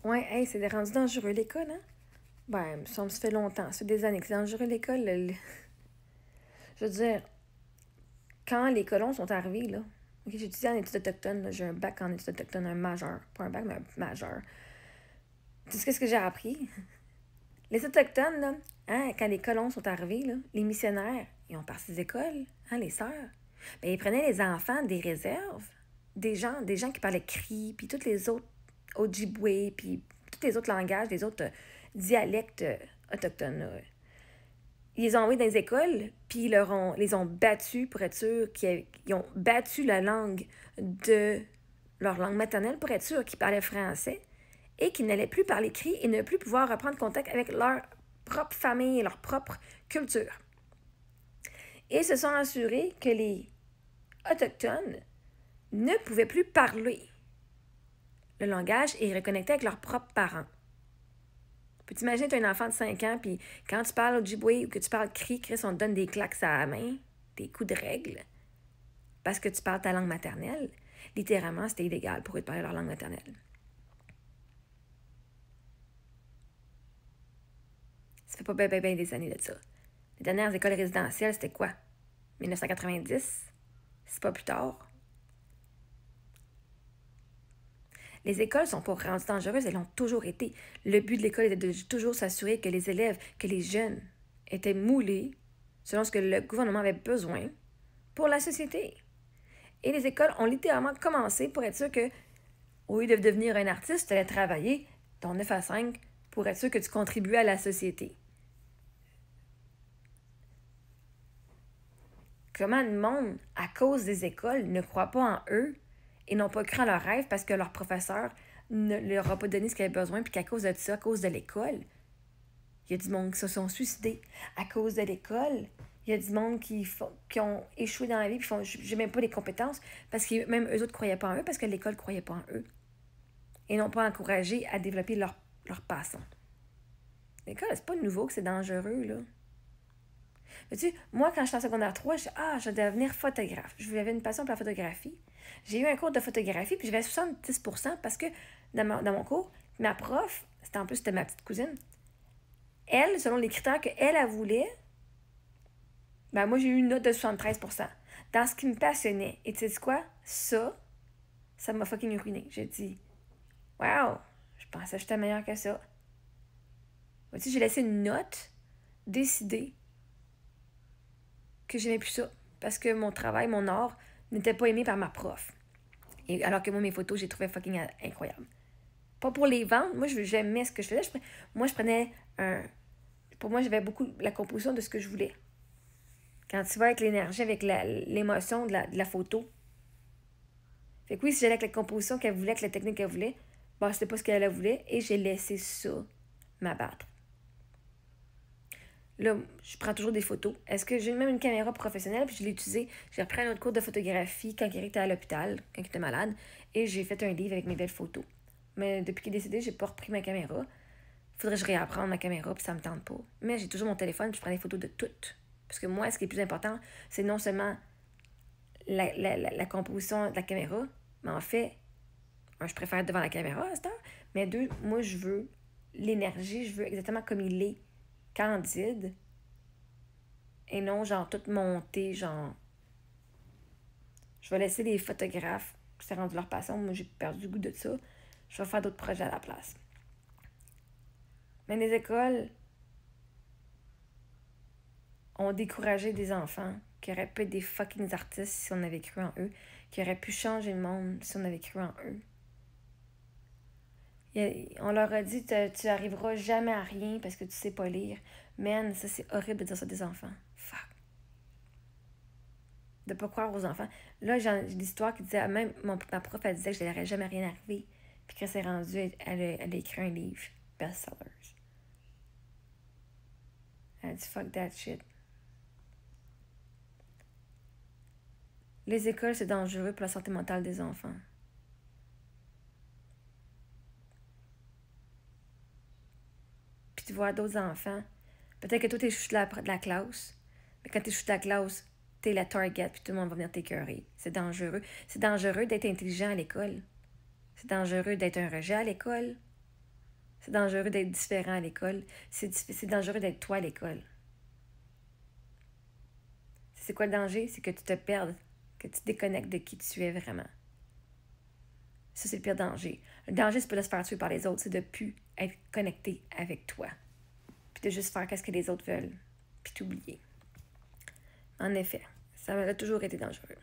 Ouais, hey, c'est rendu dangereux l'école, hein? Ben, ça me fait longtemps, ça fait des années que c'est dangereux l'école. Je veux dire, quand les colons sont arrivés, là, ok, j'ai étudié en études autochtones, là, j'ai un bac en études autochtones, un majeur. Pas un bac, mais un majeur. Tu sais ce que j'ai appris? Les Autochtones, là, hein, quand les colons sont arrivés, là, les missionnaires, ils ont parti des écoles, hein, les sœurs. Ben, ils prenaient les enfants des réserves, des gens qui parlaient cri, puis tous les autres Ojibwe, puis tous les autres langages, les autres dialectes autochtones. Là. Ils les ont envoyés dans les écoles, puis les ont battus pour être sûr qu'ils ont battu la langue de leur langue maternelle pour être sûr qu'ils parlaient français et qu'ils n'allaient plus parler cri et ne plus pouvoir reprendre contact avec leur propre famille et leur propre culture. Et ils se sont assurés que les Autochtones ne pouvaient plus parler le langage et reconnecter avec leurs propres parents. Peux-tu imaginer, tu as un enfant de 5 ans, puis quand tu parles Ojibwe ou que tu parles cri, Chris, on te donne des claques à la main, des coups de règle, parce que tu parles ta langue maternelle. Littéralement, c'était illégal pour eux de parler leur langue maternelle. Ça fait pas bien des années de ça. Les dernières écoles résidentielles, c'était quoi? 1990? C'est pas plus tard. Les écoles sont pas rendues dangereuses, elles l'ont toujours été. Le but de l'école était de toujours s'assurer que les élèves, que les jeunes étaient moulés selon ce que le gouvernement avait besoin pour la société. Et les écoles ont littéralement commencé pour être sûr que, au lieu de devenir un artiste, tu allais travailler ton 9 à 5 pour être sûr que tu contribuais à la société. Comment le monde, à cause des écoles, ne croit pas en eux et n'ont pas cru en leurs rêves parce que leur professeur ne leur a pas donné ce qu'ils avaient besoin, puis qu'à cause de ça, à cause de l'école, il y a du monde qui se sont suicidés. À cause de l'école, il y a du monde qui ont échoué dans la vie, puis font, j'ai même pas les compétences, parce que même eux autres ne croyaient pas en eux, parce que l'école ne croyait pas en eux. Et n'ont pas encouragé à développer leur passion. L'école, c'est pas nouveau que c'est dangereux, là. Mais tu sais, moi, quand j'étais en secondaire 3, je vais devenir photographe. J'avais une passion pour la photographie. J'ai eu un cours de photographie, puis j'avais 70% parce que dans mon cours, ma prof, c'était ma petite cousine, elle, selon les critères qu'elle voulait, ben moi, j'ai eu une note de 73%. Dans ce qui me passionnait. Et tu sais quoi? Ça m'a fucking ruiné. J'ai dit, wow, je pensais que j'étais meilleure que ça. Tu sais, j'ai laissé une note décider que j'aimais plus ça. Parce que mon travail, mon art, n'était pas aimé par ma prof. Et alors que moi, mes photos, j'ai trouvé fucking incroyable. Pas pour les vendre. Moi, j'aimais ce que je faisais. Je prenais un... Pour moi, j'avais beaucoup la composition de ce que je voulais. Quand tu vas avec l'énergie, avec l'émotion de la photo. Fait que oui, si j'allais avec la composition qu'elle voulait, avec la technique qu'elle voulait, bon, c'était pas ce qu'elle voulait et j'ai laissé ça m'abattre. Là, je prends toujours des photos. Est-ce que j'ai même une caméra professionnelle, puis je l'ai utilisée. J'ai repris un autre cours de photographie quand Eric était à l'hôpital, quand il était malade, et j'ai fait un livre avec mes belles photos. Mais depuis qu'il est décédé, j'ai pas repris ma caméra. Faudrait que je réapprenne ma caméra, puis ça me tente pas. Mais j'ai toujours mon téléphone, puis je prends des photos de toutes. Parce que moi, ce qui est le plus important, c'est non seulement la composition de la caméra, mais en fait, je préfère être devant la caméra à cette heure, mais deux, moi, je veux l'énergie, je veux exactement comme il est, candide, et non genre tout monté, genre... Je vais laisser les photographes, c'est rendu leur passion, moi j'ai perdu le goût de ça, je vais faire d'autres projets à la place. Mais les écoles ont découragé des enfants qui auraient pu être des fucking artistes si on avait cru en eux, qui auraient pu changer le monde si on avait cru en eux. On leur a dit, tu arriveras jamais à rien parce que tu sais pas lire. Man, ça c'est horrible de dire ça des enfants. Fuck. De pas croire aux enfants. Là, j'ai l'histoire qui disait, même ma prof, elle disait que je n'aurais jamais rien arrivé. Puis quand c'est rendu, elle a écrit un livre, bestsellers. Elle a dit, fuck that shit. Les écoles, c'est dangereux pour la santé mentale des enfants. Puis tu vois d'autres enfants. Peut-être que toi, t'es chouchou de la classe. Mais quand t'es chouchou de la classe, t'es la target, puis tout le monde va venir t'écœurer. C'est dangereux. C'est dangereux d'être intelligent à l'école. C'est dangereux d'être un rejet à l'école. C'est dangereux d'être différent à l'école. C'est dangereux d'être toi à l'école. C'est quoi le danger? C'est que tu te perdes, que tu te déconnectes de qui tu es vraiment. Ça, c'est le pire danger. Le danger, c'est pas de se faire tuer par les autres, c'est de plus être connecté avec toi. Puis de juste faire ce que les autres veulent. Puis t'oublier. En effet, ça m'a toujours été dangereux.